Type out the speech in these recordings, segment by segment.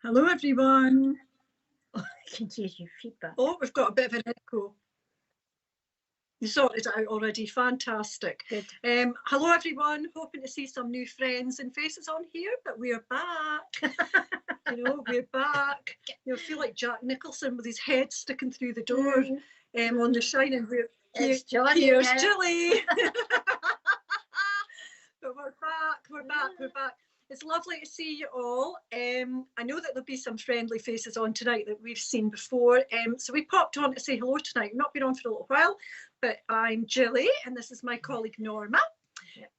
Hello, everyone. Oh, I can hear you feedback. Oh, we've got a bit of an echo. You sorted it out already. Fantastic. Good. Hello, everyone. Hoping to see some new friends and faces on here, but we're back. We're back. I feel like Jack Nicholson with his head sticking through the door on The Shining. Here's Jilly. But we're back. It's lovely to see you all. I know that there'll be some friendly faces on tonight that we've seen before. So we popped on to say hello tonight. We've not been on for a little while, but I'm Jilly and this is my colleague Norma.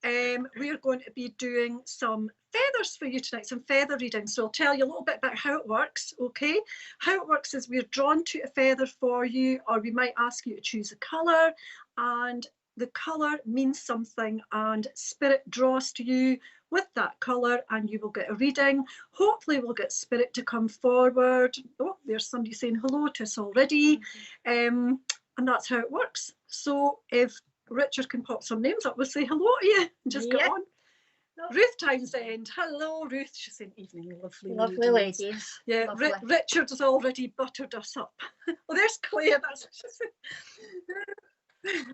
We're going to be doing some feathers for you tonight, some feather reading. So I'll tell you a little bit about how it works, okay? How it works is we're drawn to a feather for you, or we might ask you to choose a colour, and the colour means something and spirit draws to you with that colour and you will get a reading. Hopefully we'll get spirit to come forward. Oh, there's somebody saying hello to us already. And that's how it works. So if Richard can pop some names up, we'll say hello to you and just get on. Ruth Townsend, hello Ruth. She's saying evening, lovely ladies. Yeah, Richard has already buttered us up. Oh, there's Claire, that's what she's saying.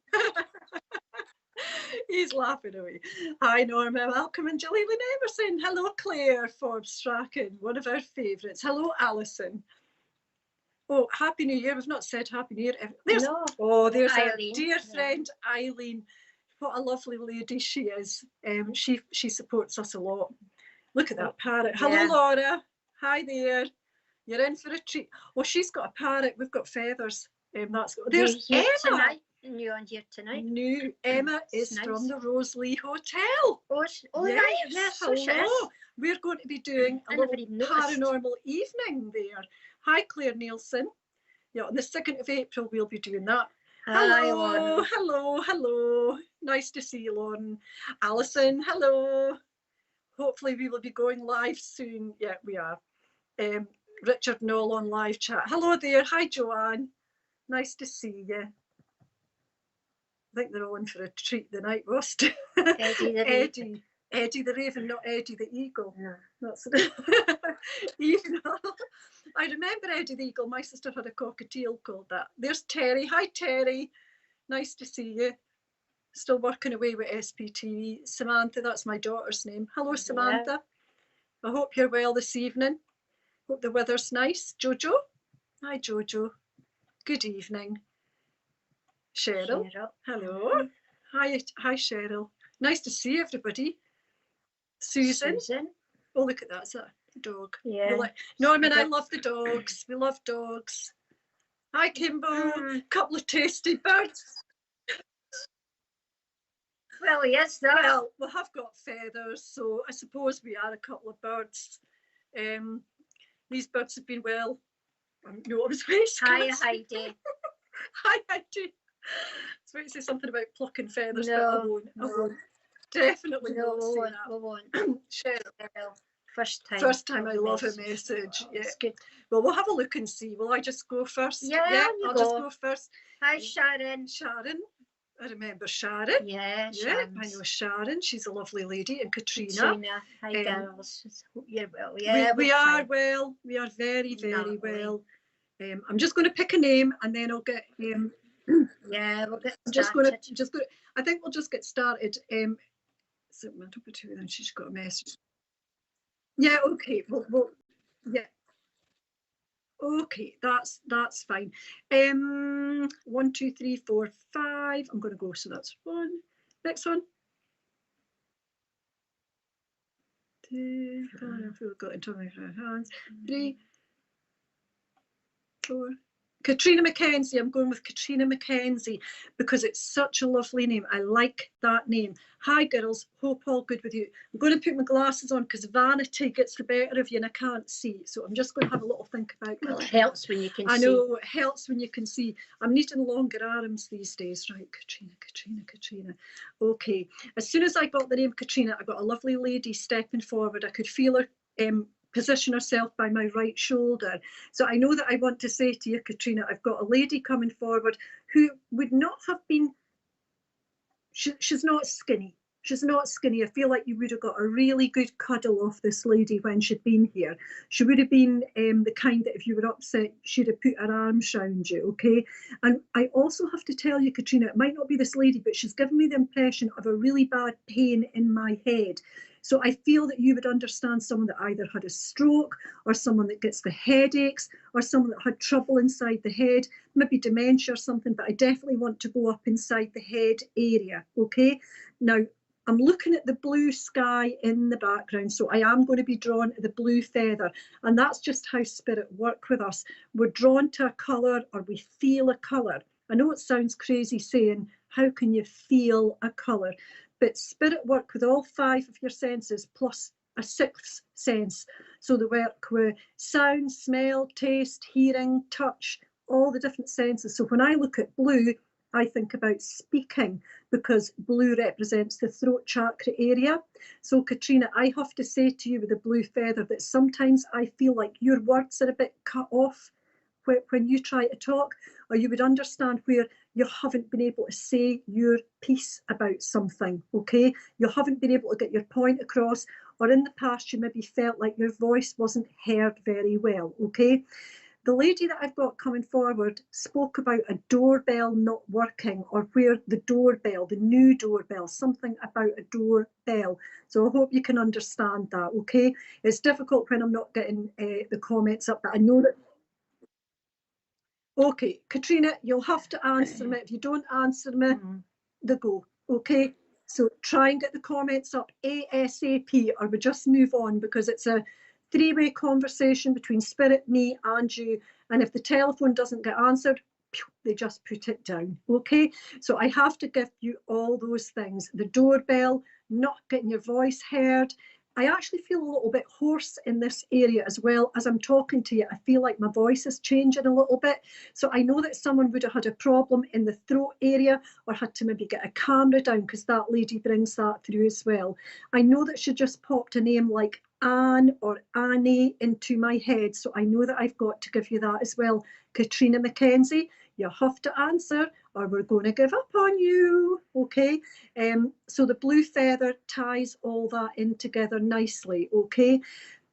He's laughing away. Hi Norma, welcome, and Jilly Emmerson. Hello Claire Forbes Strachan, one of our favourites. Hello Alison. Oh, Happy New Year. We've not said Happy New Year. There's our dear friend Eileen. What a lovely lady she is. She supports us a lot. Look at that parrot. Hello Laura. Hi there. You're in for a treat. Oh, she's got a parrot. We've got feathers. There's Emma. Tonight. New on here tonight. New Emma is nice. From the Rosalie Hotel. Yes, hello. We're going to be doing a little paranormal evening there. Hi Claire Nielsen. Yeah, on the 2nd of April we'll be doing that. Hello. Nice to see you, Lauren. Alison, hello. Hopefully we will be going live soon. Yeah, we are. Richard Knoll on live chat. Hello there. Hi Joanne. Nice to see you. I think they're all in for a treat the night, Rost. Eddie the Raven, not Eddie the Eagle. No. That's I remember Eddie the Eagle. My sister had a cockatiel called that. There's Terry. Hi Terry. Nice to see you. Still working away with SPTV. Samantha, that's my daughter's name. Hello Samantha. I hope you're well this evening. Hope the weather's nice. Jojo. Hi Jojo. Good evening. Cheryl. Hello. Hi Cheryl. Nice to see everybody. Susan. Oh, look at that. It's a dog. Yeah. Norman, I love the dogs. We love dogs. Hi Kimbo. Couple of tasty birds. Well, yes, well, we have got feathers, so I suppose we are a couple of birds. These birds have been well. No, I was very scared. Hi Heidi. Hi Heidi. I was going to say something about plucking feathers, but I won't. Definitely won't. Cheryl. First time I love a message. Yeah. Good. Well, we'll have a look and see. Will I just go first? Yeah, I'll just go first. Hi Sharon. I remember Sharon. Yeah, I know Sharon. She's a lovely lady. And Katrina. Hi girls. You're well. Yeah, we are well. We are very, very well. I'm just going to pick a name and then I'll get yeah, we'll get started. I think we'll just get started. So number 2, then she's got a message. Yeah, okay. Well, yeah. Okay, that's fine. 1, 2, 3, 4, 5. I'm going to go. So that's 1. Next one. 2. I've got into my hands. 3, 4. Katrina Mackenzie. I'm going with Katrina Mackenzie because it's such a lovely name. I like that name. Hi girls, hope all good with you. I'm going to put my glasses on because vanity gets the better of you and I can't see. So I'm just going to have a little think about it. Well, it helps when you can see. I know, it helps when you can see. I'm needing longer arms these days. Right, Katrina. Okay, as soon as I got the name Katrina, I got a lovely lady stepping forward. I could feel her position herself by my right shoulder. So I know that I want to say to you, Katrina, I've got a lady coming forward who would not have been, she's not skinny. She's not skinny. I feel like you would have got a really good cuddle off this lady when she'd been here. She would have been the kind that if you were upset, she'd have put her arms round you, okay? And I also have to tell you, Katrina, it might not be this lady, but she's given me the impression of a really bad pain in my head. So I feel that you would understand someone that either had a stroke or someone that gets the headaches or someone that had trouble inside the head, maybe dementia or something, but I definitely want to go up inside the head area, okay? Now, I'm looking at the blue sky in the background, so I am going to be drawn to the blue feather, and that's just how spirit work with us. We're drawn to a colour or we feel a colour. I know it sounds crazy saying, how can you feel a colour? But spirit work with all 5 of your senses plus a 6th sense. So they work with sound, smell, taste, hearing, touch, all the different senses. So when I look at blue, I think about speaking, because blue represents the throat chakra area. So Katrina, I have to say to you with the blue feather that sometimes I feel like your words are a bit cut off when you try to talk, or you would understand where you haven't been able to say your piece about something, okay? You haven't been able to get your point across, or in the past you maybe felt like your voice wasn't heard very well, okay? The lady that I've got coming forward spoke about a doorbell not working, or where the doorbell, the new doorbell, something about a doorbell. So I hope you can understand that, okay? It's difficult when I'm not getting the comments up, but I know that. Okay, Katrina, you'll have to answer me. If you don't answer me, the go, okay? So try and get the comments up ASAP, or we just move on, because it's a 3-way conversation between spirit, me and you. And if the telephone doesn't get answered, they just put it down, okay? So I have to give you all those things. The doorbell, not getting your voice heard. I actually feel a little bit hoarse in this area as well. As I'm talking to you, I feel like my voice is changing a little bit. So I know that someone would have had a problem in the throat area, or had to maybe get a camera down, because that lady brings that through as well. I know that she just popped a name like Anne or Annie into my head. So I know that I've got to give you that as well. Katrina McKenzie, you have to answer, or we're going to give up on you, okay? So the blue feather ties all that in together nicely, okay?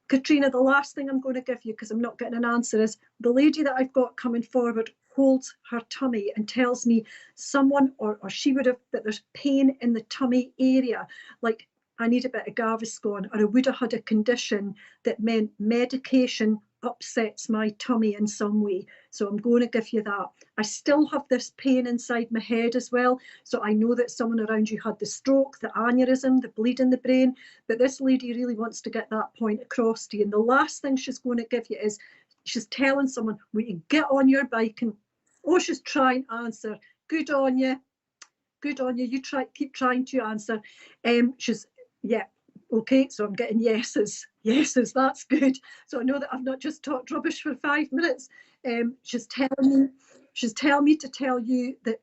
Katrina, the last thing I'm going to give you, because I'm not getting an answer, is the lady that I've got coming forward holds her tummy and tells me someone, or she would have, that there's pain in the tummy area, like I need a bit of Gaviscon, or I would have had a condition that meant medication upsets my tummy in some way. So I'm going to give you that. I still have this pain inside my head as well. So I know that someone around you had the stroke, the aneurysm, the bleed in the brain, but this lady really wants to get that point across to you. And the last thing she's going to give you is, she's telling someone, will you get on your bike? And oh, she's trying to answer. Good on you. Good on you. You keep trying to answer. Yeah, okay, so I'm getting yeses. Yeses, that's good. So I know that I've not just talked rubbish for 5 minutes. She's telling me to tell you that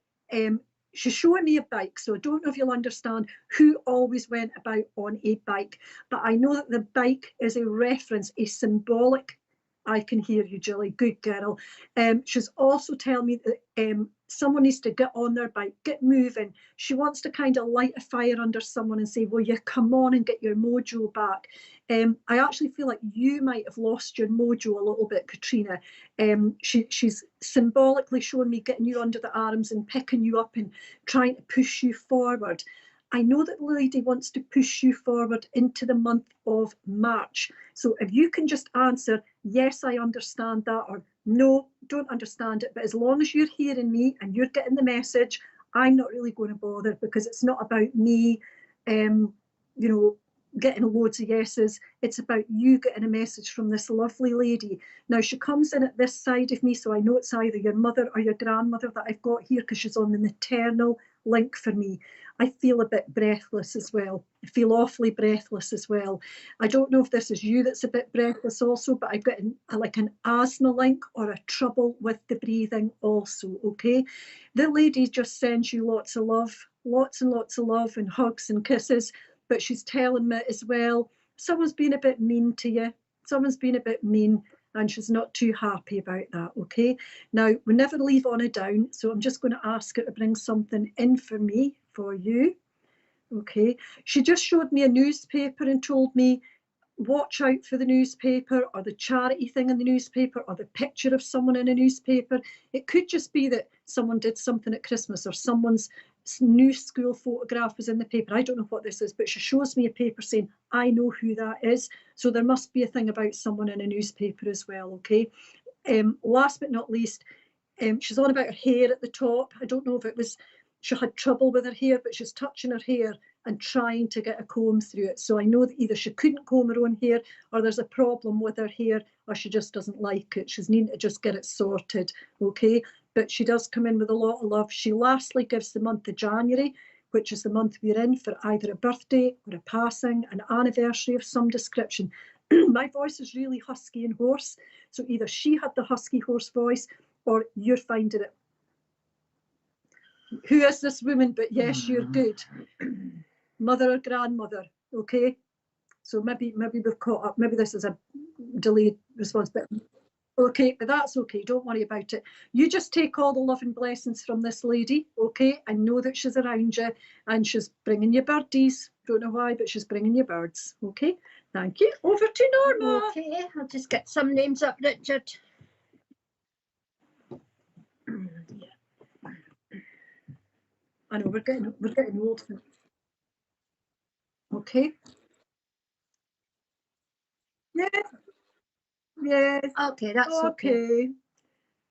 she's showing me a bike. So I don't know if you'll understand who always went about on a bike, but I know that the bike is a reference, a symbolic. I can hear you, Jilly. Good girl. She's also telling me that someone needs to get on their bike, get moving. She wants to kind of light a fire under someone and say, will you come on and get your mojo back? I actually feel like you might have lost your mojo a little bit, Katrina. She's symbolically showing me getting you under the arms and picking you up and trying to push you forward. I know that the lady wants to push you forward into the month of March. So if you can just answer, yes, I understand that, or no, don't understand it. But as long as you're hearing me and you're getting the message, I'm not really going to bother, because it's not about me, getting loads of yeses. It's about you getting a message from this lovely lady. Now, she comes in at this side of me, so I know it's either your mother or your grandmother that I've got here, because she's on the maternal link for me. I feel a bit breathless as well. I feel awfully breathless as well. I don't know if this is you that's a bit breathless also, but I've got like an asthma link or a trouble with the breathing also, okay? The lady just sends you lots of love, lots and lots of love and hugs and kisses, but she's telling me as well, someone's been a bit mean to you. Someone's been a bit mean, and she's not too happy about that, okay? Now, we never leave on a down, so I'm just going to ask her to bring something in for me, for you. Okay, she just showed me a newspaper and told me, watch out for the newspaper or the charity thing in the newspaper or the picture of someone in a newspaper. It could just be that someone did something at Christmas or someone's new school photograph was in the paper. I don't know what this is, but she shows me a paper saying, I know who that is. So there must be a thing about someone in a newspaper as well, okay? Last but not least, she's on about her hair at the top. I don't know if it was she had trouble with her hair, but she's touching her hair and trying to get a comb through it. So I know that either she couldn't comb her own hair or there's a problem with her hair or she just doesn't like it. She's needing to just get it sorted, okay? But she does come in with a lot of love. She lastly gives the month of January, which is the month we're in, for either a birthday or a passing, an anniversary of some description. My voice is really husky and hoarse, so either she had the husky hoarse voice or you're finding it. Who is this woman? But yes, you're good. Mother or grandmother, okay? So maybe we've caught up. Maybe this is a delayed response, but okay, but that's okay. Don't worry about it. You just take all the love and blessings from this lady, okay? And know that she's around you and she's bringing you birdies. Don't know why, but she's bringing you birds, okay? Thank you. Over to Norma. Okay, I'll just get some names up, Richard. I know we're getting old. Okay. Yeah. Yes. Okay, that's okay.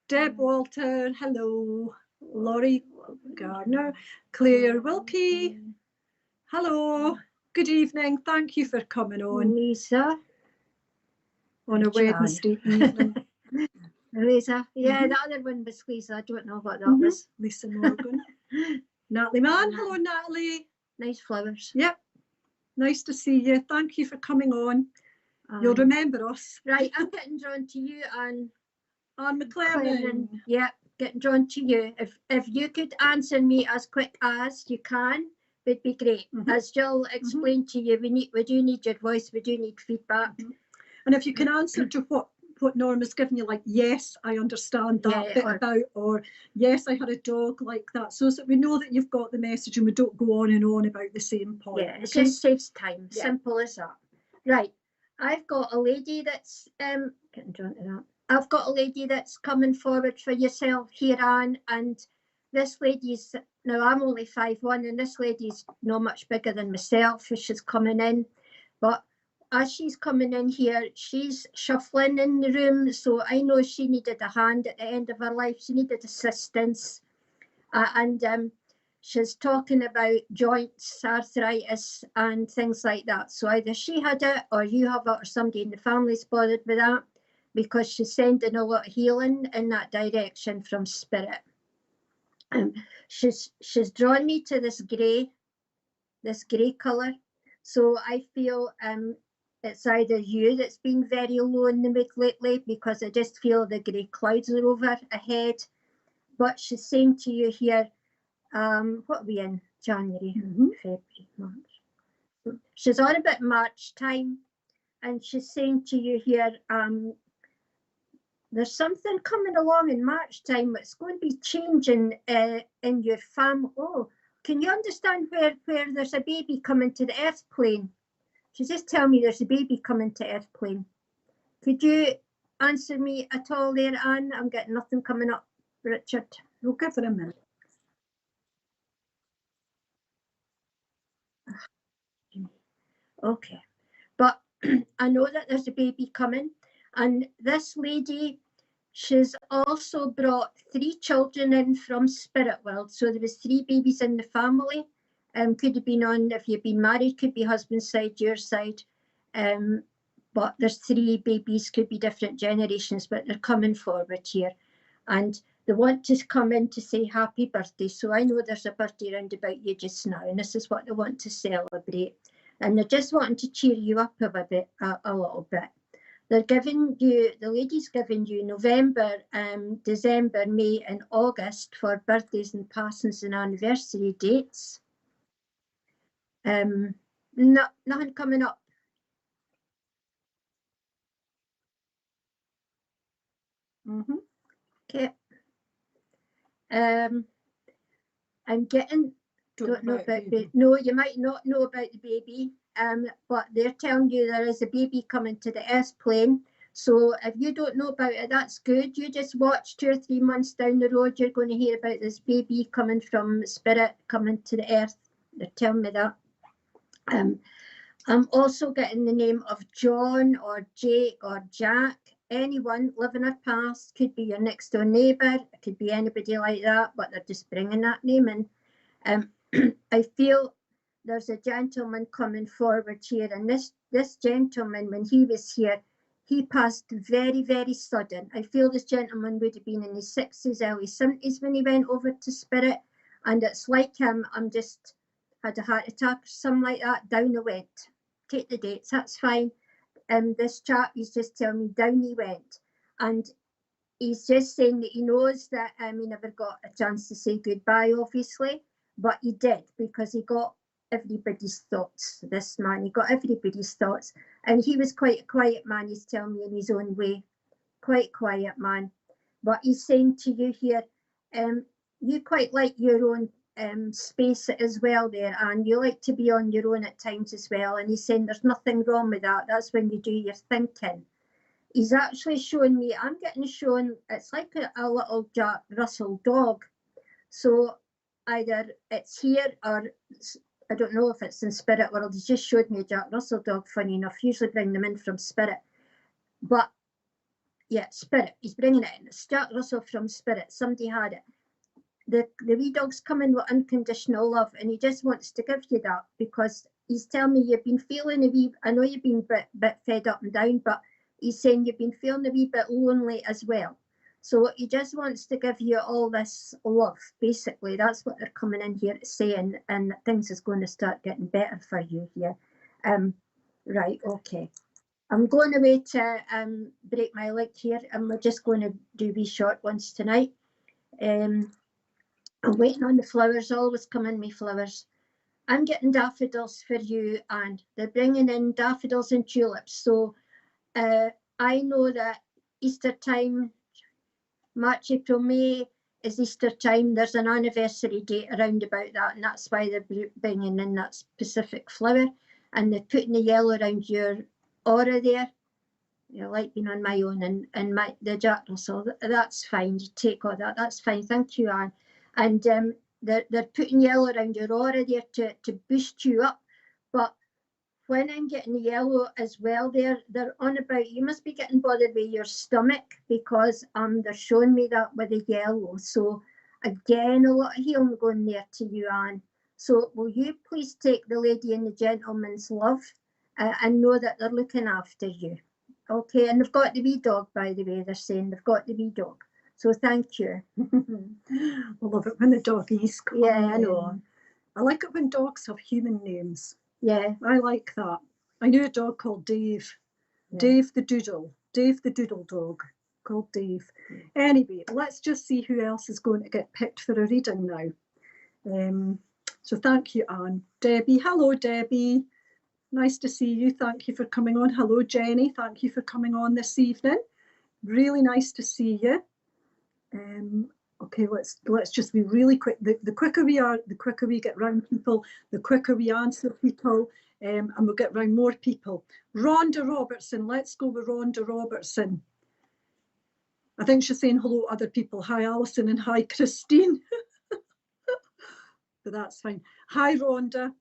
Deb Walter, hello. Laurie Gardner, Claire Wilkie, hello. Good evening. Thank you for coming on. Lisa. On a Wednesday evening. Lisa. Yeah, the other one was Lisa. I don't know what that was. Lisa Morgan. Natalie Mann. Hello, Natalie. Nice flowers. Yep. Nice to see you. Thank you for coming on. You'll remember us. Right, I'm getting drawn to you, Anne McLaren. Yeah, getting drawn to you. If you could answer me as quick as you can, would be great. As Jill explained to you, we do need your voice, we do need feedback. And if you can answer to what Norma's given you, like, yes, I understand that bit about, or yes, I had a dog like that, so that we know that you've got the message and we don't go on and on about the same point. Yeah, it just saves time. Simple as that. Right, I've got a lady that's getting drawn to that. I've got a lady that's coming forward for yourself here, Anne, and this lady's, now I'm only 5'1", and this lady's not much bigger than myself as she's coming in, but as she's coming in here, she's shuffling in the room, so I know she needed a hand at the end of her life. She needed assistance, and she's talking about joints, arthritis, and things like that. So either she had it, or you have it, or somebody in the family's bothered with that, because she's sending a lot of healing in that direction from spirit. She's drawn me to this grey colour. So I feel it's either you that's been very low in the mood lately, because I just feel the grey clouds are over ahead. But she's saying to you here, what are we in? January, February, March. She's on about March time, and she's saying to you here, there's something coming along in March time that's going to be changing in your family. Oh, can you understand where there's a baby coming to the earth plane? She's just telling me there's a baby coming to earth plane. Could you answer me at all there, Anne? I'm getting nothing coming up, Richard. We'll give it a minute. Okay, but I know that there's a baby coming, and this lady, she's also brought 3 children in from spirit world. So there was 3 babies in the family. Could have been on, if you've been married, could be husband's side, your side. But there's 3 babies, could be different generations, but they're coming forward here. And they want to come in to say happy birthday. So I know there's a birthday round about you just now, and this is what they want to celebrate. And they're just wanting to cheer you up a little bit. They're giving you, the lady's giving you November, December, May and August for birthdays and passings and anniversary dates. Nothing coming up. Okay. I'm getting Don't know about baby. No, you might not know about the baby, but they're telling you there is a baby coming to the earth plane. So if you don't know about it, that's good. You just watch 2 or 3 months down the road, you're going to hear about this baby coming from spirit, coming to the earth. They're telling me that. I'm also getting the name of John or Jake or Jack. Anyone living or past, could be your next door neighbour, it could be anybody like that, but they're just bringing that name in. I feel there's a gentleman coming forward here, and this gentleman, when he was here, he passed very, very sudden. I feel this gentleman would have been in his 60s, early 70s when he went over to spirit, and it's like him, I'm just had a heart attack or something like that, down I went. Take the dates, that's fine. This chap, he's just telling me down he went, and he's just saying that he knows that he never got a chance to say goodbye, obviously, but he did, because he got everybody's thoughts. This man, he got everybody's thoughts, and he was quite a quiet man, he's telling me, in his own way, quite quiet man. But he's saying to you here, you quite like your own space as well there, and you like to be on your own at times as well, and he's saying there's nothing wrong with that. That's when you do your thinking. He's actually showing me, I'm getting shown, it's like a little Jack Russell dog. So either it's here or I don't know if it's in spirit world. He just showed me a Jack Russell dog, funny enough. Usually bring them in from spirit. But yeah, spirit, he's bringing it in. It's Jack Russell from spirit. Somebody had it. The wee dog's coming with unconditional love, and he just wants to give you that, because he's telling me you've been feeling a wee, I know you've been a bit fed up and down, but he's saying you've been feeling a wee bit lonely as well. So he just wants to give you all this love, basically. That's what they're coming in here saying, and things is going to start getting better for you here. Right, okay. I'm going away to break my leg here, and we're just going to do wee short ones tonight. I'm waiting on the flowers, always come in me flowers. I'm getting daffodils for you, and they're bringing in daffodils and tulips. So I know that Easter time, March, April, May is Easter time. There's an anniversary date around about that, and that's why they're bringing in that specific flower. And they're putting the yellow around your aura there. You like being on my own, and the Jack Russell, that's fine. You take all that, that's fine. Thank you, Anne. And they're putting yellow around your aura there to boost you up. But when I'm getting the yellow as well, they're on about, you must be getting bothered with your stomach, because they're showing me that with the yellow. So again, a lot of healing going there to you, Anne. So will you please take the lady and the gentleman's love and know that they're looking after you. Okay, and they've got the wee dog, by the way, they're saying they've got the wee dog. So thank you. I love it when the doggies come. Yeah, I know. I like it when dogs have human names. Yeah. I like that. I knew a dog called Dave. Yeah. Dave the Doodle dog, called Dave. Anyway, let's just see who else is going to get picked for a reading now. So thank you, Anne. Debbie, hello Debbie. Nice to see you. Thank you for coming on. Hello Jenny, thank you for coming on this evening. Really nice to see you. Okay, let's just be really quick. The quicker we are, the quicker we get round people, the quicker we answer people, and we'll get round more people. Rhonda Robertson, let's go with Rhonda Robertson. I think she's saying hello other people. Hi Alison and hi Christine. But that's fine. Hi Rhonda.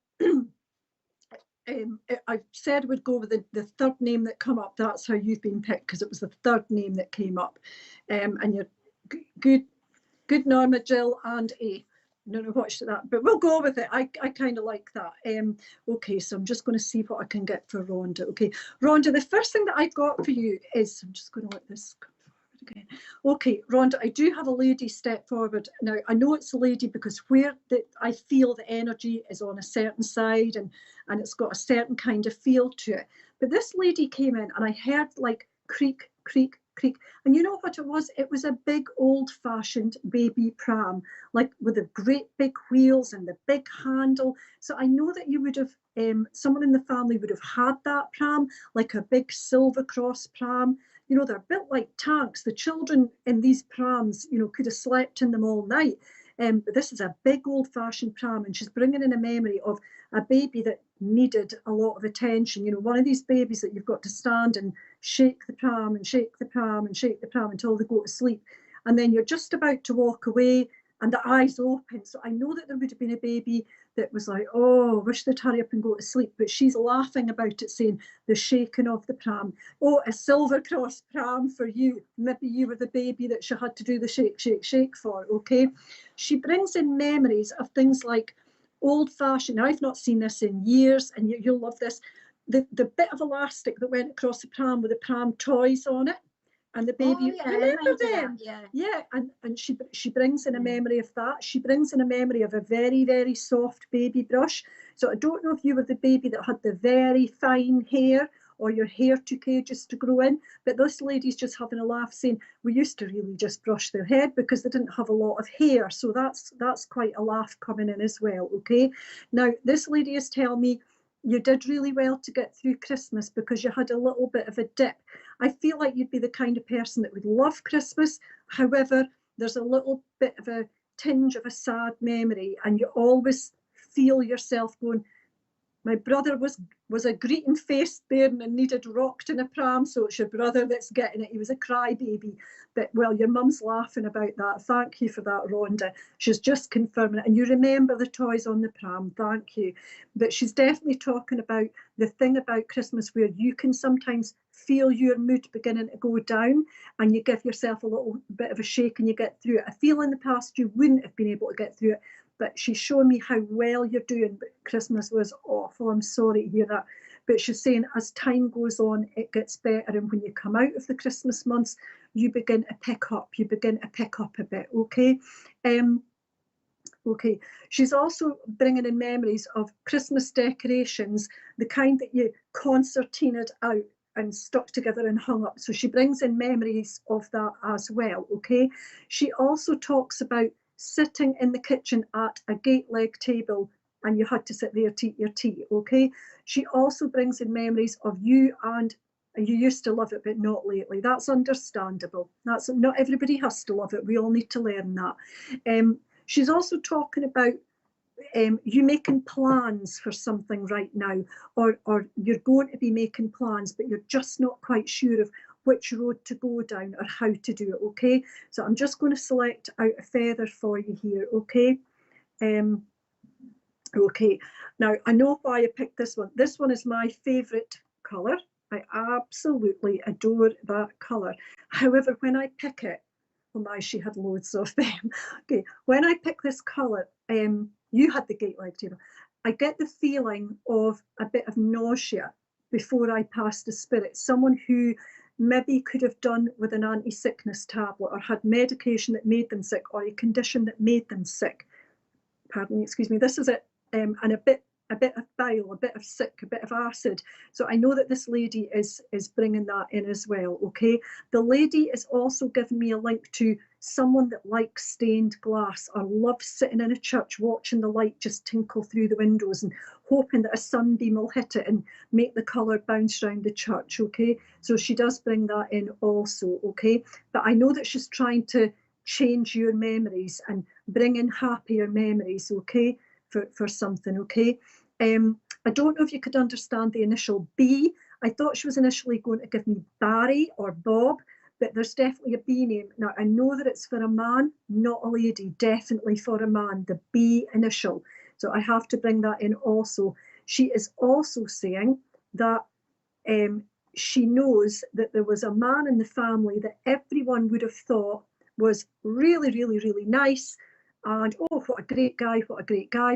I said we'd go with the third name that come up. That's how you've been picked, because it was the third name that came up. And you're good Norma, Jill and A. No, watch that, but we'll go with it. I kind of like that. Okay, so I'm just going to see what I can get for Rhonda. Okay, Rhonda, the first thing that I got for you is, I'm just going to let this come forward again. Okay, Rhonda, I do have a lady step forward. Now, I know it's a lady because I feel the energy is on a certain side, and it's got a certain kind of feel to it. But this lady came in and I heard like creak, creak, creak. And you know what it was? It was a big old-fashioned baby pram, like with the great big wheels and the big handle. So I know that you would have, someone in the family would have had that pram, like a big Silver Cross pram. You know, they're built like tanks. The children in these prams, you know, could have slept in them all night. But this is a big old-fashioned pram, and she's bringing in a memory of a baby that needed a lot of attention. You know, one of these babies that you've got to stand and shake the pram and shake the pram and shake the pram until they go to sleep. And then you're just about to walk away and the eyes open. So I know that there would have been a baby that was like, oh, I wish they'd hurry up and go to sleep. But she's laughing about it, saying the shaking of the pram. Oh, a Silver Cross pram for you. Maybe you were the baby that she had to do the shake, shake, shake for, okay? She brings in memories of things like old-fashioned. Now, I've not seen this in years, and you'll love this. The bit of elastic that went across the pram with the pram toys on it. And the baby, remember them? Yeah, and she brings in a memory of that. She brings in a memory of a very, very soft baby brush. So I don't know if you were the baby that had the very fine hair or your hair took ages to grow in, but this lady's just having a laugh saying, we used to really just brush their head because they didn't have a lot of hair. So that's quite a laugh coming in as well, okay? Now, this lady is telling me, you did really well to get through Christmas because you had a little bit of a dip. I feel like you'd be the kind of person that would love Christmas. However, there's a little bit of a tinge of a sad memory, and you always feel yourself going, my brother was a greeting-faced bairn and needed rocked in a pram, so it's your brother that's getting it. He was a crybaby. But, well, your mum's laughing about that. Thank you for that, Rhonda. She's just confirming it. And you remember the toys on the pram. Thank you. But she's definitely talking about the thing about Christmas where you can sometimes feel your mood beginning to go down and you give yourself a little bit of a shake and you get through it. I feel in the past you wouldn't have been able to get through it, but she's showing me how well you're doing. But Christmas was awful. I'm sorry to hear that. But she's saying as time goes on, it gets better. And when you come out of the Christmas months, you begin to pick up. You begin to pick up a bit, okay? Okay. She's also bringing in memories of Christmas decorations, the kind that you concertinaed out and stuck together and hung up. So she brings in memories of that as well, okay? She also talks about sitting in the kitchen at a gate leg table and you had to sit there to eat your tea, okay? She also brings in memories of you and you used to love it, but not lately. That's understandable. That's not everybody has to love it. We all need to learn that. She's also talking about you making plans for something right now, or you're going to be making plans, but you're just not quite sure of which road to go down or how to do it, okay? So I'm just going to select out a feather for you here, okay? Okay, now I know why I picked this one. This one is my favourite colour. I absolutely adore that colour. However, when I pick it, oh my, she had loads of them. Okay, when I pick this colour, you had the gate leg table. I get the feeling of a bit of nausea before I pass the spirit. Someone who maybe could have done with an anti-sickness tablet or had medication that made them sick or a condition that made them sick. Pardon me, excuse me. This is it, and a bit of bile, a bit of sick, a bit of acid. So I know that this lady is bringing that in as well, okay? The lady is also giving me a link to someone that likes stained glass or loves sitting in a church watching the light just tinkle through the windows and hoping that a sunbeam will hit it and make the colour bounce around the church, okay? So she does bring that in also, okay? But I know that she's trying to change your memories and bring in happier memories, okay, for something, okay? I don't know if you could understand the initial B. I thought she was initially going to give me Barry or Bob, but there's definitely a B name. Now, I know that it's for a man, not a lady, definitely for a man, the B initial. So I have to bring that in also. She is also saying that she knows that there was a man in the family that everyone would have thought was really, really, really nice. And oh, what a great guy,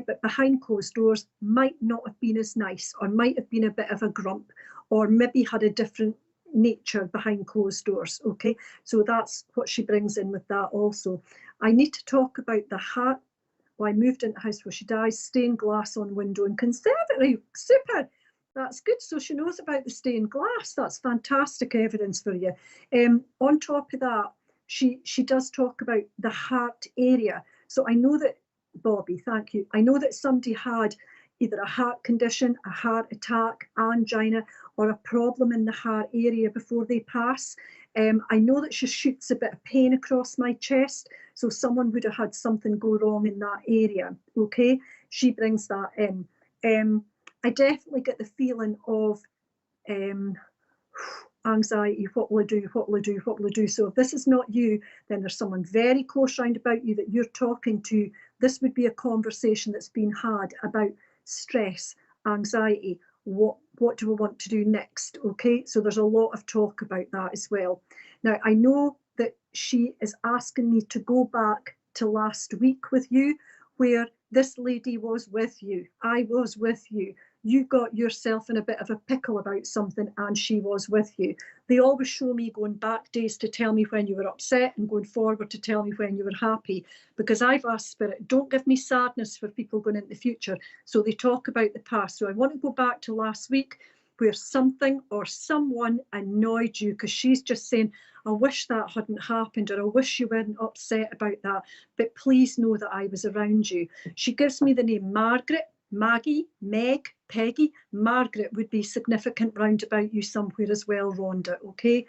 but behind closed doors might not have been as nice, or might have been a bit of a grump, or maybe had a different nature behind closed doors, okay? So that's what she brings in with that also. I need to talk about the hat. Well, I moved into a house where she dies, stained glass on window and conservatory, super. That's good. So she knows about the stained glass. That's fantastic evidence for you. On top of that, she does talk about the heart area. So I know that, Bobby, thank you. I know that somebody had either a heart condition, a heart attack, angina, or a problem in the heart area before they pass. I know that she shoots a bit of pain across my chest, so someone would have had something go wrong in that area. Okay, she brings that in. I definitely get the feeling of anxiety. What will I do? What will I do? What will I do? So if this is not you, then there's someone very close round about you that you're talking to. This would be a conversation that's been had about stress, anxiety. What do I want to do next? Okay, so there's a lot of talk about that as well. Now, I know that she is asking me to go back to last week with you, where this lady was with you. I was with you. You got yourself in a bit of a pickle about something and she was with you. They always show me going back days to tell me when you were upset and going forward to tell me when you were happy, because I've asked Spirit, don't give me sadness for people going into the future. So they talk about the past. So I want to go back to last week where something or someone annoyed you, because she's just saying, I wish that hadn't happened, or I wish you weren't upset about that, but please know that I was around you. She gives me the name Margaret, Maggie, Meg, Peggy. Margaret would be significant round about you somewhere as well, Rhonda, okay?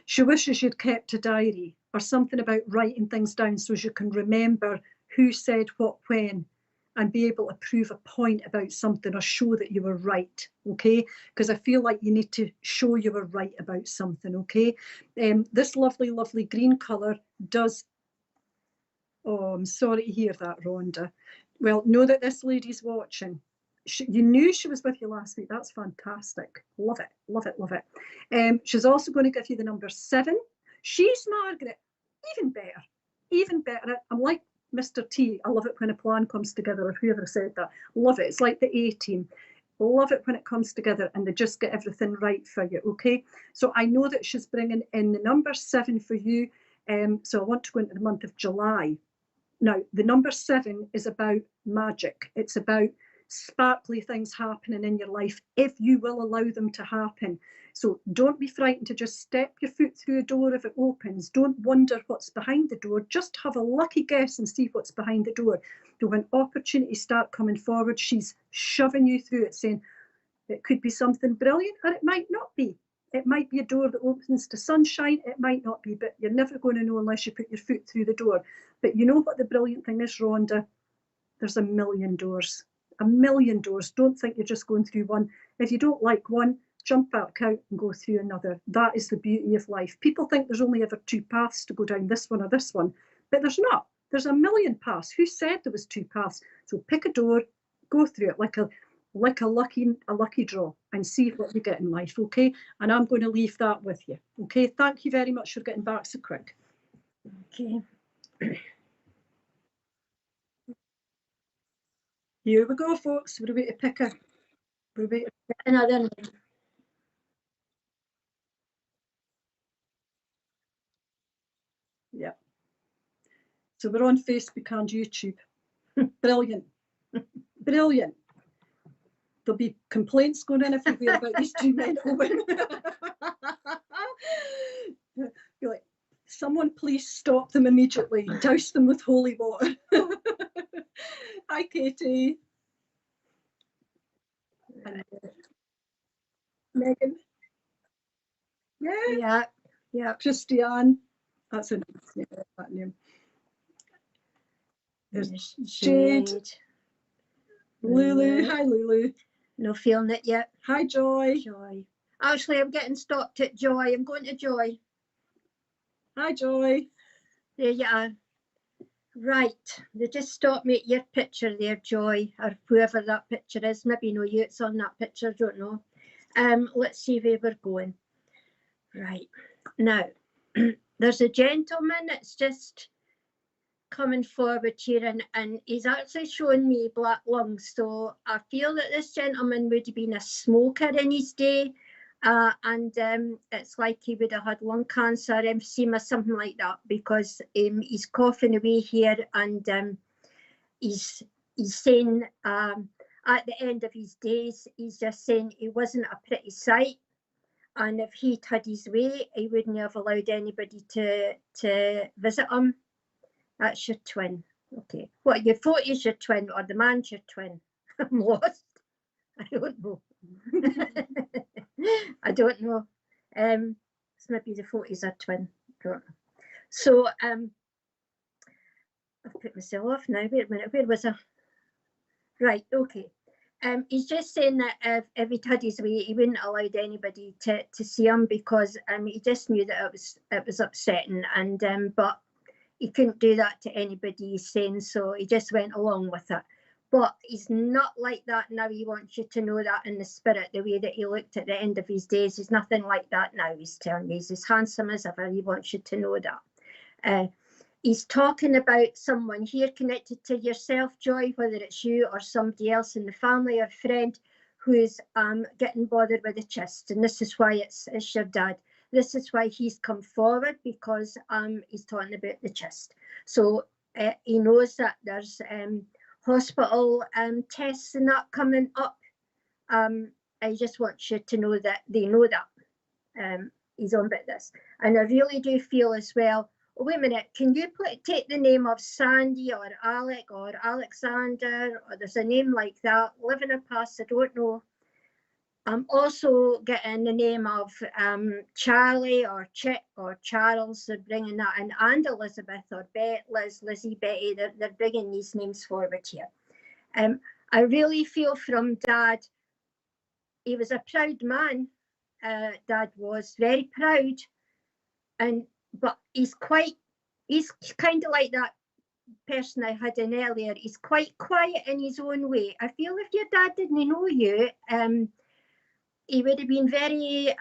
She wishes you'd kept a diary or something about writing things down so you can remember who said what when and be able to prove a point about something or show that you were right, okay? Because I feel like you need to show you were right about something, okay? This lovely, lovely green colour does... Oh, I'm sorry to hear that, Rhonda. Well, know that this lady's watching. You knew she was with you last week. That's fantastic. Love it, love it, love it. She's also going to give you the number 7. She's Margaret. Even better, even better. I'm like Mr. T. I love it when a plan comes together, or whoever said that. Love it. It's like the A-team. Love it when it comes together and they just get everything right for you, okay? So I know that she's bringing in the number 7 for you. So I want to go into the month of July. Now, the number 7 is about magic. It's about sparkly things happening in your life if you will allow them to happen. So don't be frightened to just step your foot through a door if it opens. Don't wonder what's behind the door. Just have a lucky guess and see what's behind the door. So when opportunities start coming forward, she's shoving you through it, saying it could be something brilliant or it might not be. It might be a door that opens to sunshine. It might not be, but you're never going to know unless you put your foot through the door. But you know what the brilliant thing is, Rhonda? There's a million doors. A million doors. Don't think you're just going through one. If you don't like one, jump back out and go through another. That is the beauty of life. People think there's only ever 2 paths to go down, this one or this one, but there's not. There's a million paths. Who said there was 2 paths? So pick a door, go through it like a lucky draw and see what you get in life, okay? And I'm going to leave that with you, okay? Thank you very much for getting back so quick. Okay. Here we go, folks. We're about to pick another name. Yeah. So we're on Facebook and YouTube. Brilliant. Brilliant. There'll be complaints going in everywhere about these 2 mental women. You're like, someone please stop them immediately. Douse them with holy water. Hi, Katie. And, Megan. Yeah. Christiane. That's a nice name, that name. There's Jade. Lulu. Hi, Lulu. No feeling it yet. Hi, Joy. Joy. Actually, I'm getting stopped at Joy. I'm going to Joy. Hi, Joy. There you are. Right. They just stopped me at your picture there, Joy, or whoever that picture is. Maybe no, you. It's on that picture. Don't know. Let's see where we're going. Right. Now, there's a gentleman that's just coming forward here, and he's actually showing me black lungs. So I feel that this gentleman would have been a smoker in his day, and it's like he would have had lung cancer, emphysema, something like that, because he's coughing away here, and he's saying at the end of his days, he's just saying he wasn't a pretty sight, and if he'd had his way, he wouldn't have allowed anybody to visit him. That's your twin. Okay. What, your 40's your twin or the man's your twin? I'm lost. I don't know. I don't know. It's maybe the 40's are twin. Don't know. So I've put myself off now. Wait a minute, where was I? Right, okay. He's just saying that if he'd had his way, he wouldn't have allowed anybody to see him because he just knew that it was upsetting, and but he couldn't do that to anybody, he's saying, so he just went along with it. But he's not like that now. He wants you to know that in the spirit, the way that he looked at the end of his days. He's nothing like that now, he's telling you. He's as handsome as ever. He wants you to know that. He's talking about someone here connected to yourself, Joy, whether it's you or somebody else in the family or friend who's getting bothered with the chest. And this is why it's your dad. This is why he's come forward, because he's talking about the chest. So he knows that there's hospital tests and that coming up. I just want you to know that they know that he's on about this. And I really do feel as well, oh, wait a minute, can you take the name of Sandy or Alec or Alexander, or there's a name like that, living or past, I don't know. I'm also getting the name of Charlie or Chick or Charles. They're bringing that in, and Elizabeth or Liz, Lizzie, Betty. They're bringing these names forward here. I really feel from Dad, he was a proud man. Dad was very proud, but he's kind of like that person I had in earlier. He's quite quiet in his own way. I feel if your dad didn't know you, he would have been very,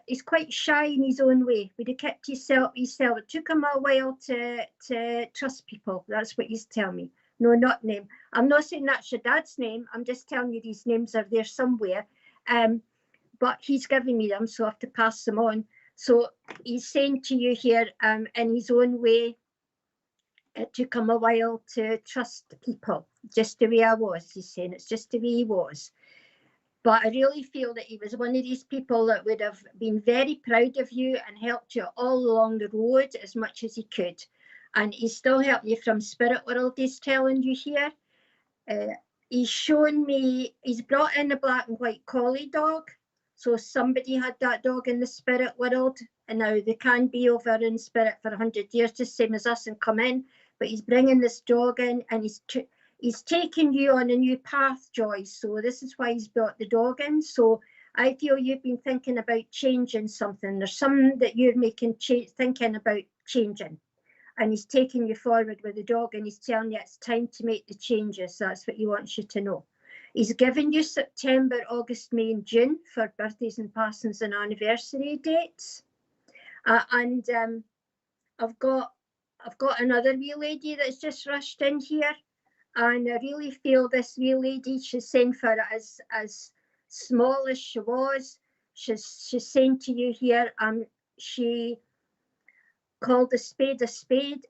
he's quite shy in his own way. Would have kept himself. It took him a while to trust people. That's what he's telling me. No, not name. I'm not saying that's your dad's name. I'm just telling you these names are there somewhere. But he's giving me them, so I have to pass them on. So he's saying to you here, in his own way, it took him a while to trust people, just the way I was. He's saying it's just the way he was. But I really feel that he was one of these people that would have been very proud of you and helped you all along the road as much as he could. And he's still helping you from spirit world, he's telling you here. He's shown me, he's brought in a black and white collie dog. So somebody had that dog in the spirit world. And now they can be over in spirit for 100 years, just same as us, and come in. But he's bringing this dog in, and he's taking you on a new path, Joyce. So this is why he's brought the dog in. So I feel you've been thinking about changing something. There's something that you're thinking about changing. And he's taking you forward with the dog, and he's telling you it's time to make the changes. That's what he wants you to know. He's given you September, August, May and June for birthdays and passings and anniversary dates. And I've got another wee lady that's just rushed in here. And I really feel this wee lady, she's saying for as small as she was, she's saying to you here, she called a spade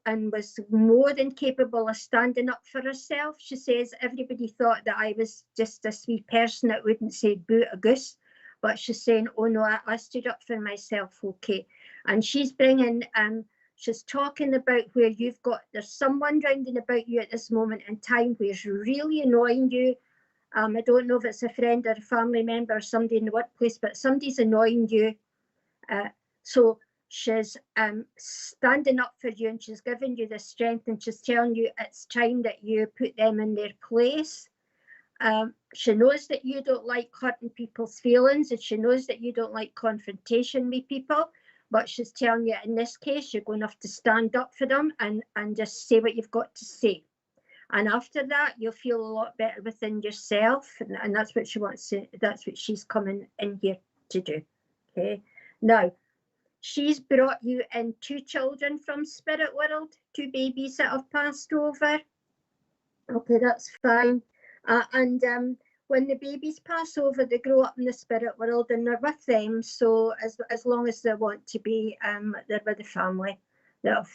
and was more than capable of standing up for herself. She says everybody thought that I was just this wee person that wouldn't say boo a goose, but she's saying, oh no, I stood up for myself, okay. And she's bringing, she's talking about where there's someone rounding about you at this moment in time who's really annoying you. I don't know if it's a friend or a family member or somebody in the workplace, but somebody's annoying you. So she's standing up for you, and she's giving you the strength, and she's telling you it's time that you put them in their place. She knows that you don't like hurting people's feelings, and she knows that you don't like confrontation with people, but she's telling you in this case you're going to have to stand up for them and just say what you've got to say. And after that, you'll feel a lot better within yourself, and that's what she wants to, that's what she's coming in here to do. Okay. Now, she's brought you in 2 children from spirit world, 2 babies that have passed over. Okay, that's fine. And when the babies pass over, they grow up in the spirit world and they're with them. So as long as they want to be, they're with the family that are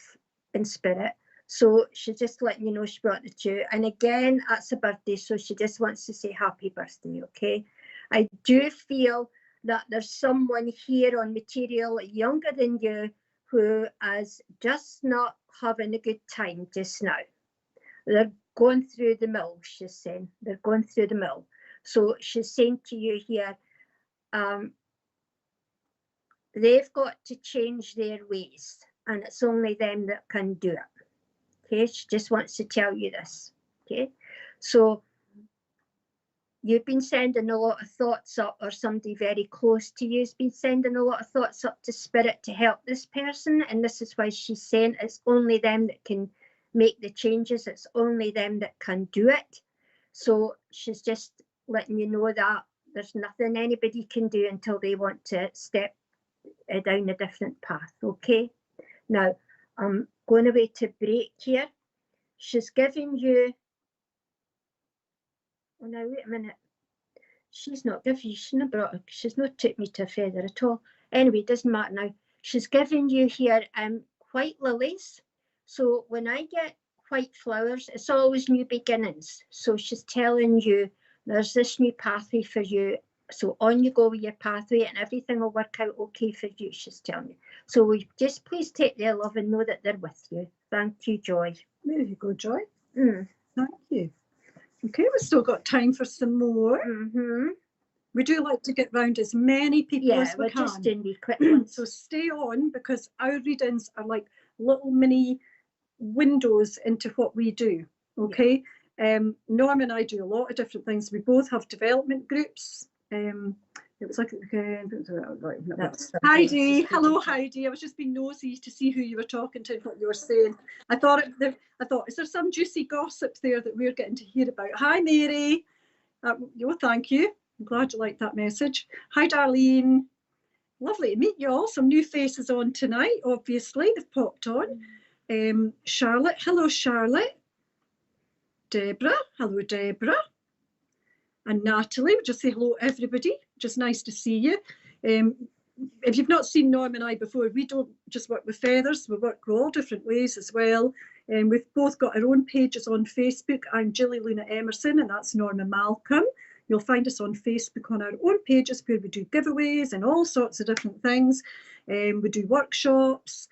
in spirit. So she's just letting you know she brought the 2. And again, that's a birthday, so she just wants to say happy birthday, okay? I do feel that there's someone here on material younger than you who is just not having a good time just now. They're going through the mill, she's saying. They're going through the mill. So she's saying to you here, they've got to change their ways, and it's only them that can do it. Okay, she just wants to tell you this. Okay, so you've been sending a lot of thoughts up, or somebody very close to you has been sending a lot of thoughts up to Spirit to help this person, and this is why she's saying it's only them that can make the changes, it's only them that can do it. So she's just letting you know that there's nothing anybody can do until they want to step down a different path. Okay, now I'm going away to break here. She's giving you, oh now wait a minute, she's not giving you, she's not took me to a feather at all. Anyway, it doesn't matter now. She's giving you here white lilies. So when I get white flowers, it's always new beginnings. So she's telling you there's this new pathway for you. So on you go with your pathway, and everything will work out okay for you, she's telling you. So we just please take their love and know that they're with you. Thank you, Joy. There you go, Joy. Thank you. Okay, we've still got time for some more. We do like to get round as many people as we can. Just doing wee quick ones. So stay on, because our readings are like little mini windows into what we do. Okay, Norm and I do a lot of different things. We both have development groups. It was like Heidi. Hello, Heidi. I was just being nosy to see who you were talking to and what you were saying. I thought, is there some juicy gossip there that we're getting to hear about? Hi, Mary. Thank you. I'm glad you liked that message. Hi, Darlene. Lovely to meet you all. Some new faces on tonight, obviously. They've popped on. Charlotte. Hello, Charlotte. Deborah. Hello, Deborah. And Natalie, we'll just say hello, everybody. Just nice to see you. If you've not seen Norm and I before, we don't just work with feathers, we work with all different ways as well. We've both got our own pages on Facebook. I'm Jilly Luna Emmerson, and that's Norma Malcolm. You'll find us on Facebook on our own pages where we do giveaways and all sorts of different things. We do workshops,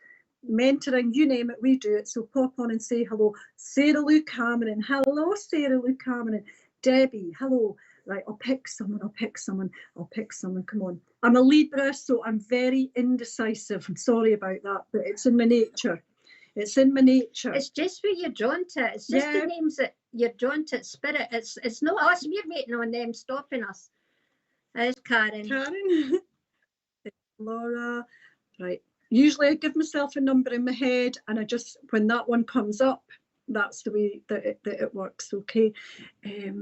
mentoring, you name it, we do it. So pop on and say hello. Sarah Lou Cameron. Hello, Sarah Lou Cameron. Debbie, hello. Right, I'll pick someone. Come on. I'm a Libra, so I'm very indecisive. I'm sorry about that, but it's in my nature. It's in my nature. It's just where you're drawn to. It's just the names that you're drawn to. Spirit. It's not us. We're waiting on them stopping us. There's Karen. Karen. Laura. Right. Usually I give myself a number in my head, and I just, when that one comes up, that's the way that it works. Okay. 5,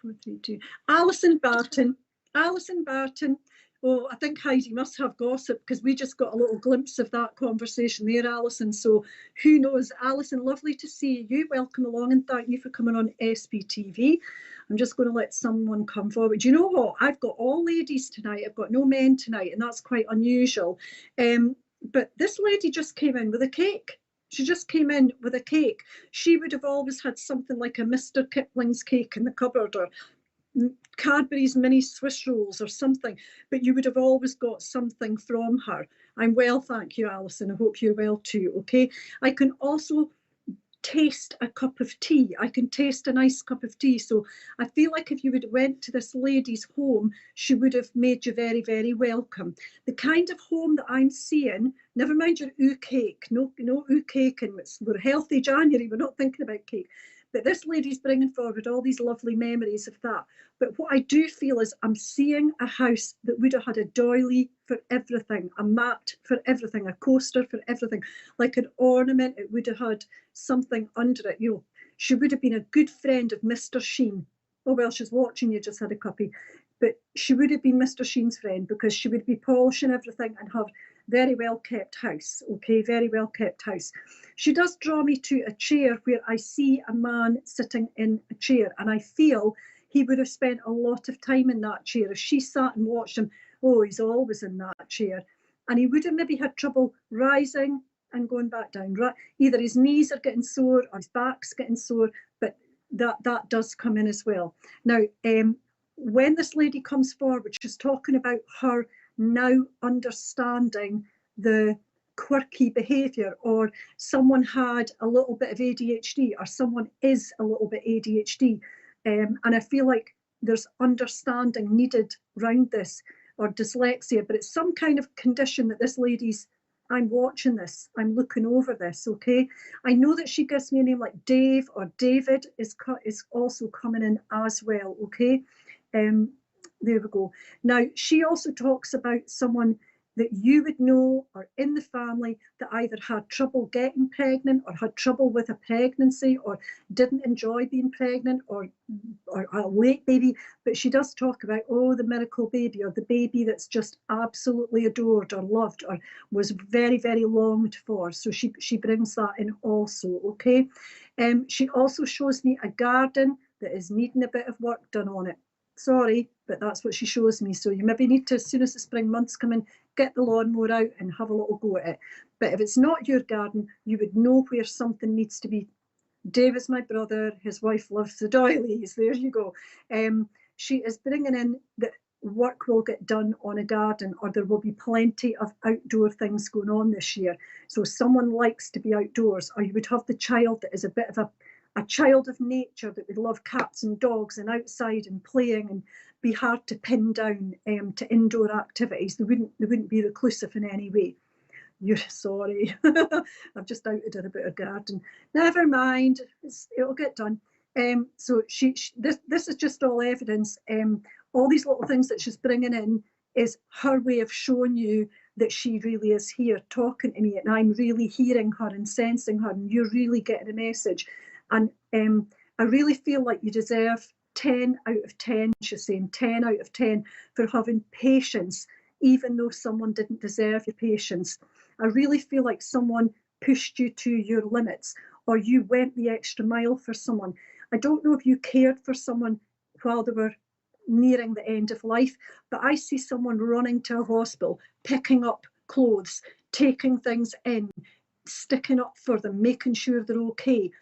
4, 3, 2. Alison Barton. Alison Barton. Oh, I think Heidi must have gossip, because we just got a little glimpse of that conversation there, Alison. So who knows? Alison, lovely to see you. Welcome along, and thank you for coming on SPTV. I'm just going to let someone come forward. You know what? I've got all ladies tonight. I've got no men tonight, and that's quite unusual. But this lady just came in with a cake. She just came in with a cake. She would have always had something like a Mr. Kipling's cake in the cupboard, or Cadbury's mini Swiss rolls or something, but you would have always got something from her. I'm well, thank you, Alison. I hope you're well too. Okay. I can also taste a cup of tea. I can taste a nice cup of tea. So I feel like if you would have went to this lady's home, she would have made you very, very welcome. The kind of home that I'm seeing, never mind your ooh cake, no ooh cake, and we're healthy January, we're not thinking about cake. But this lady's bringing forward all these lovely memories of that. But what I do feel is I'm seeing a house that would have had a doily for everything, a mat for everything, a coaster for everything, like an ornament. It would have had something under it. You know, she would have been a good friend of Mr. Sheen. Oh, well, she's watching, you just had a copy. But she would have been Mr. Sheen's friend, because she would be polishing everything and have very well kept house. Okay, very well kept house. She does draw me to a chair where I see a man sitting in a chair, and I feel he would have spent a lot of time in that chair. If she sat and watched him, oh, he's always in that chair. And he would have maybe had trouble rising and going back down. Either his knees are getting sore or his back's getting sore, but that does come in as well. Now, when this lady comes forward, she's talking about her now understanding the quirky behaviour, or someone had a little bit of ADHD, or someone is a little bit ADHD. And I feel like there's understanding needed around this, or dyslexia, but it's some kind of condition that this lady's, I'm watching this, I'm looking over this, okay? I know that she gives me a name like Dave or David is also coming in as well, okay? There we go. Now, she also talks about someone that you would know or in the family that either had trouble getting pregnant, or had trouble with a pregnancy, or didn't enjoy being pregnant, or a late baby. But she does talk about, oh, the miracle baby, or the baby that's just absolutely adored or loved or was very, very longed for. So she brings that in also, okay? She also shows me a garden that is needing a bit of work done on it. Sorry, but that's what she shows me. So you maybe need to, as soon as the spring months come in, get the lawnmower out and have a little go at it. But if it's not your garden, you would know where something needs to be. Dave is my brother, his wife loves the doilies, there you go. She is bringing in that work will get done on a garden, or there will be plenty of outdoor things going on this year. So someone likes to be outdoors, or you would have the child that is a bit of a child of nature that would love cats and dogs and outside and playing and be hard to pin down to indoor activities. They wouldn't be reclusive in any way. You're sorry. I've just outed her about her garden. Never mind, it'll get done. So this is just all evidence. All these little things that she's bringing in is her way of showing you that she really is here talking to me, and I'm really hearing her and sensing her, and you're really getting a message. And I really feel like you deserve 10 out of 10, she's saying 10 out of 10 for having patience, even though someone didn't deserve your patience. I really feel like someone pushed you to your limits, or you went the extra mile for someone. I don't know if you cared for someone while they were nearing the end of life, but I see someone running to a hospital, picking up clothes, taking things in, sticking up for them, making sure they're okay.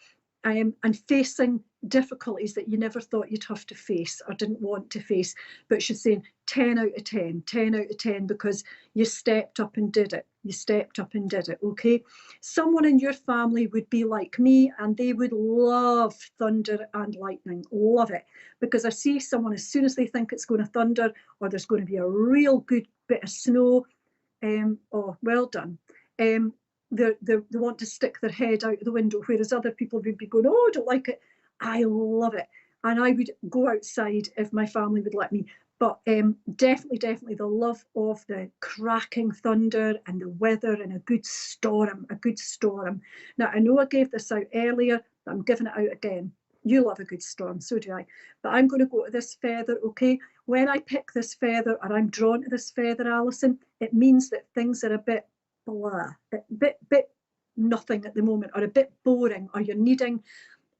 And facing difficulties that you never thought you'd have to face or didn't want to face. But she's saying 10 out of 10, 10 out of 10, because you stepped up and did it. You stepped up and did it, okay? Someone in your family would be like me, and they would love thunder and lightning, love it. Because I see someone, as soon as they think it's going to thunder or there's going to be a real good bit of snow, oh, well done. They want to stick their head out the window, whereas other people would be going, oh, I don't like it. I love it. And I would go outside if my family would let me. But definitely the love of the cracking thunder and the weather and a good storm, Now, I know I gave this out earlier, but I'm giving it out again. You love a good storm, so do I. But I'm going to go to this feather, okay? When I pick this feather, or I'm drawn to this feather, Alison, it means that things are a bit blah, a bit nothing at the moment, or a bit boring, or you're needing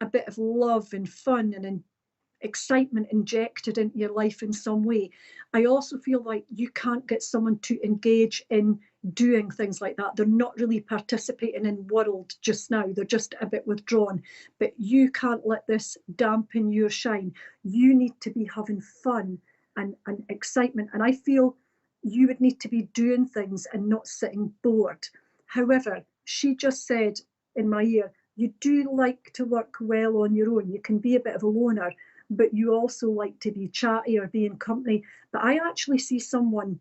a bit of love and fun and excitement injected into your life in some way. I also feel like you can't get someone to engage in doing things like that. They're not really participating in world just now. They're just a bit withdrawn. But you can't let this dampen your shine. You need to be having fun and excitement. And I feel you would need to be doing things and not sitting bored. However, she just said in my ear, you do like to work well on your own. You can be a bit of a loner, but you also like to be chatty or be in company. But I actually see someone,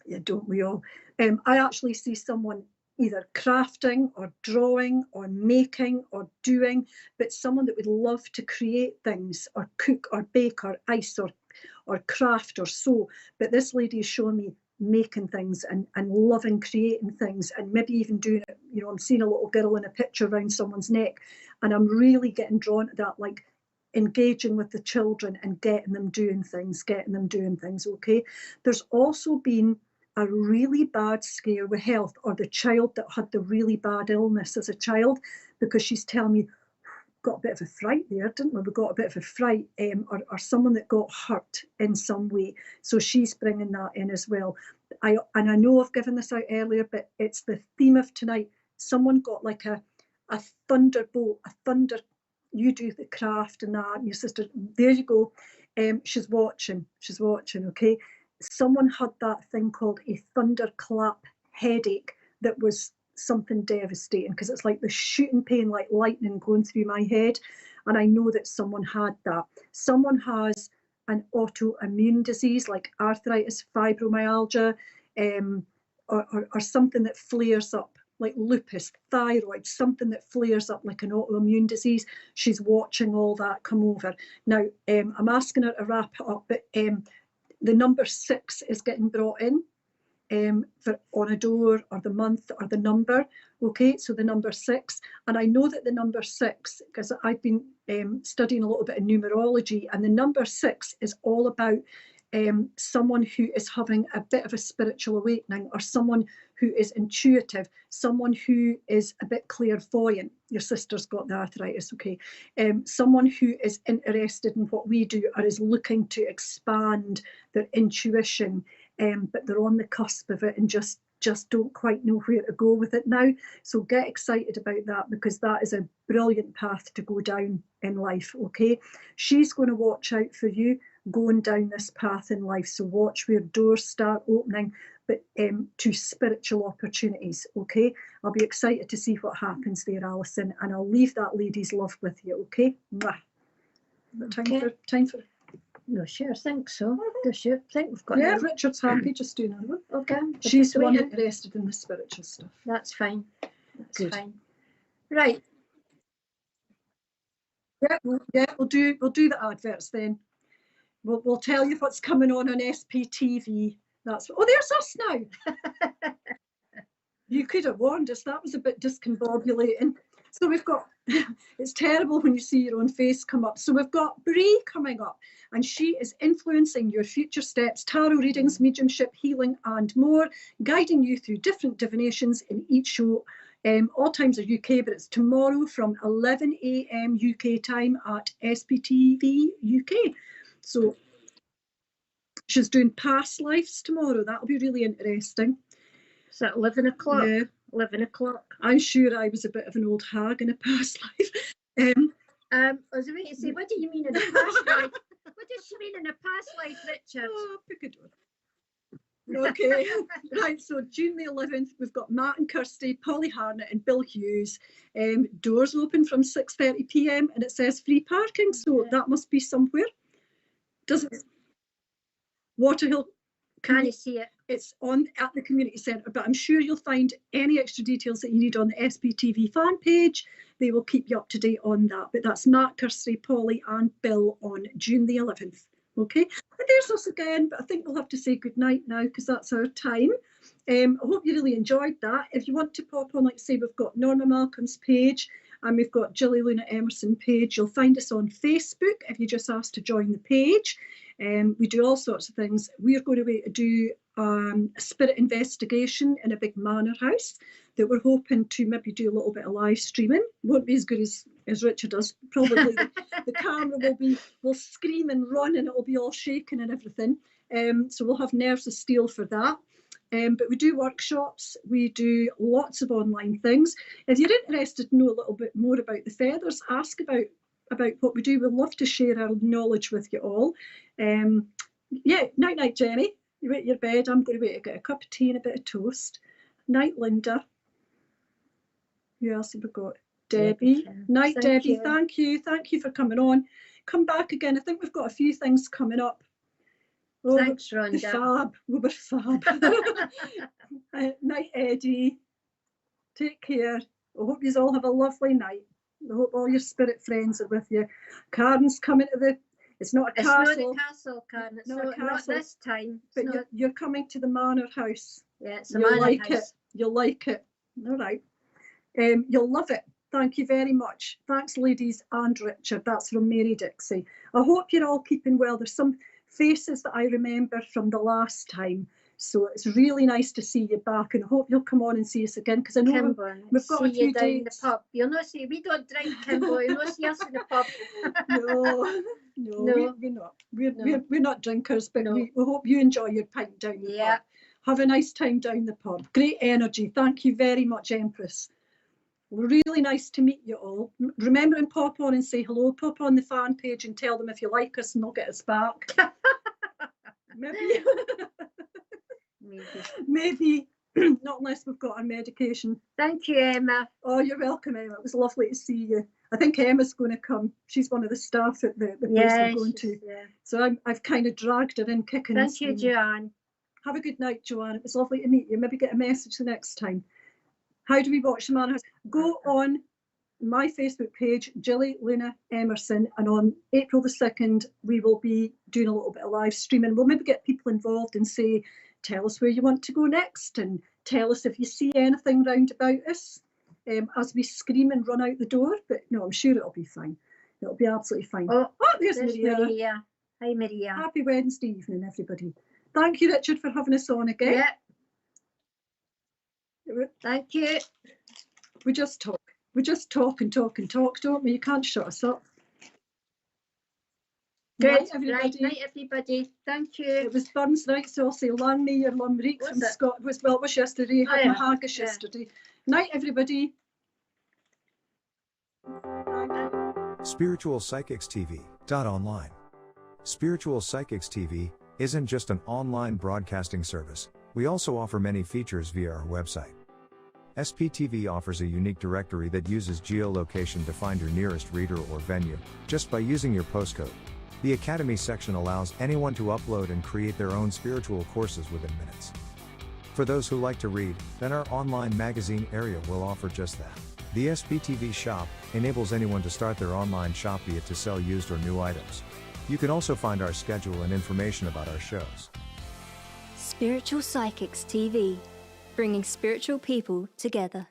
yeah, don't we all? I actually see someone either crafting or drawing or making or doing, but someone that would love to create things or cook or bake or ice or craft or sew. But this lady is showing me making things and loving creating things, and maybe even doing it. You know, I'm seeing a little girl in a picture around someone's neck, and I'm really getting drawn to that, like engaging with the children and getting them doing things, okay? There's also been a really bad scare with health, or the child that had the really bad illness as a child, because she's telling me, got a bit of a fright there, didn't we? We got a bit of a fright, or someone that got hurt in some way. So she's bringing that in as well. I know I've given this out earlier, but it's the theme of tonight. Someone got like a thunderbolt, you do the craft and that, and your sister, there you go. She's watching, okay? Someone had that thing called a thunderclap headache that was something devastating, because it's like the shooting pain, like lightning going through my head. And I know that someone had that. Someone has an autoimmune disease like arthritis, fibromyalgia, or something that flares up, like lupus, thyroid, something that flares up like an autoimmune disease. She's watching all that come over. Now, I'm asking her to wrap it up, but the number 6 is getting brought in for on a door, or the month, or the number. Okay, so the number 6. And I know that the number 6, because I've been studying a little bit of numerology, and the number 6 is all about someone who is having a bit of a spiritual awakening, or someone who is intuitive, someone who is a bit clairvoyant. Your sister's got the arthritis, okay. Someone who is interested in what we do, or is looking to expand their intuition, but they're on the cusp of it and just don't quite know where to go with it now. So get excited about that, because that is a brilliant path to go down in life, okay. She's going to watch out for you going down this path in life, so watch where doors start opening, but to spiritual opportunities, okay. I'll be excited to see what happens there, Alison, and I'll leave that lady's love with you, okay. Time for No, sure, I think so. Sure, I think we've got yeah, Richard's happy, just do another one. Okay. She's the one interested in the spiritual stuff. That's fine. That's Good. fine. Right. Yeah, we'll do the adverts then. We'll tell you what's coming on SPTV. That's there's us now. You could have warned us. That was a bit discombobulating. So we've got, it's terrible when you see your own face come up. So we've got Bree coming up, and she is influencing your future steps, tarot readings, mediumship, healing, and more, guiding you through different divinations in each show. All times are UK, but it's tomorrow from 11 AM UK time at SPTV UK. So she's doing past lives tomorrow. That'll be really interesting. Is that 11 o'clock? Yeah. 11 o'clock. I'm sure I was a bit of an old hag in a past life. I was about to say, what do you mean in a past life? What does she mean in a past life, Richard? Oh, picador. Okay, right, so June the 11th, we've got Matt and Kirsty, Polly Harnett and Bill Hughes. Doors open from 6:30 PM, and it says free parking, so that must be somewhere. Does it? Waterhill. Can you see it? It's on at the community centre, but I'm sure you'll find any extra details that you need on the SPTV fan page. They will keep you up to date on that. But that's Matt, Kirsty, Polly and Bill on June the 11th. Okay, and there's us again, but I think we'll have to say good night now, because that's our time. I hope you really enjoyed that. If you want to pop on, like I say, we've got Norma Malcolm's page, and we've got Jilly Luna Emmerson page. You'll find us on Facebook if you just ask to join the page. We do all sorts of things. We're going to do a spirit investigation in a big manor house that we're hoping to maybe do a little bit of live streaming. Won't be as good as Richard does. Probably the camera will scream and run, and it'll be all shaking and everything. So we'll have nerves of steel for that. But we do workshops, we do lots of online things. If you're interested to know a little bit more about the feathers, ask about what we do. We'd love to share our knowledge with you all. Yeah, night, Jenny. You're at your bed. I'm going to wait to get a cup of tea and a bit of toast. Night, Linda. Who else have we got? Debbie. Night, Debbie. Thank you. Thank you for coming on. Come back again. I think we've got a few things coming up. Oh, thanks, Rhonda. Fab. We were fab. Night, Eddie. Take care. I hope you all have a lovely night. I hope all your spirit friends are with you. Karen's coming to the... It's not a castle. It's not a castle, Karen. It's not this time. But you're coming to the manor house. Yeah, it's a manor house. You'll like it. All right. You'll love it. Thank you very much. Thanks, ladies and Richard. That's from Mary Dixie. I hope you're all keeping well. There's some faces that I remember from the last time. So it's really nice to see you back, and I hope you'll come on and see us again, because I know we've got a few days. In the pub. You'll not see, we don't drink, Kimbo. You'll not see us in the pub. No, we're not. We're not drinkers, but we hope you enjoy your pint down the pub. Have a nice time down the pub. Great energy. Thank you very much, Empress. Really nice to meet you all. Remember, and pop on and say hello. Pop on the fan page and tell them if you like us, and they'll get us back. Maybe. Maybe. Not unless we've got our medication. Thank you, Emma. Oh, you're welcome, Emma. It was lovely to see you. I think Emma's going to come. She's one of the staff at the place we're going to. Yeah. So I've kind of dragged her in kicking. Thank you, Joanne. Have a good night, Joanne. It was lovely to meet you. Maybe get a message the next time. How do we watch the Manor House? Go on my Facebook page, Jilly Luna Emmerson, and on April the 2nd, we will be doing a little bit of live streaming. We'll maybe get people involved and say, tell us where you want to go next, and tell us if you see anything round about us as we scream and run out the door. But no, I'm sure it'll be fine. It'll be absolutely fine. Oh, there's Maria. Hi, Maria. Happy Wednesday evening, everybody. Thank you, Richard, for having us on again. Yeah. Thank you. We just talk. We just talk and talk and talk, don't we? You can't shut us up. Good. Night, everybody. Night, everybody. Thank you. It was Burns night, so I'll say Lanny or Lumrick from Scotland. It was yesterday. I had my haggis yesterday. Night, everybody. Spiritual Psychics TV. Online. Spiritual Psychics TV isn't just an online broadcasting service. We also offer many features via our website. SPTV offers a unique directory that uses geolocation to find your nearest reader or venue, just by using your postcode. The Academy section allows anyone to upload and create their own spiritual courses within minutes. For those who like to read, then our online magazine area will offer just that. The SPTV shop enables anyone to start their online shop, be it to sell used or new items. You can also find our schedule and information about our shows. Spiritual Psychics TV, bringing spiritual people together.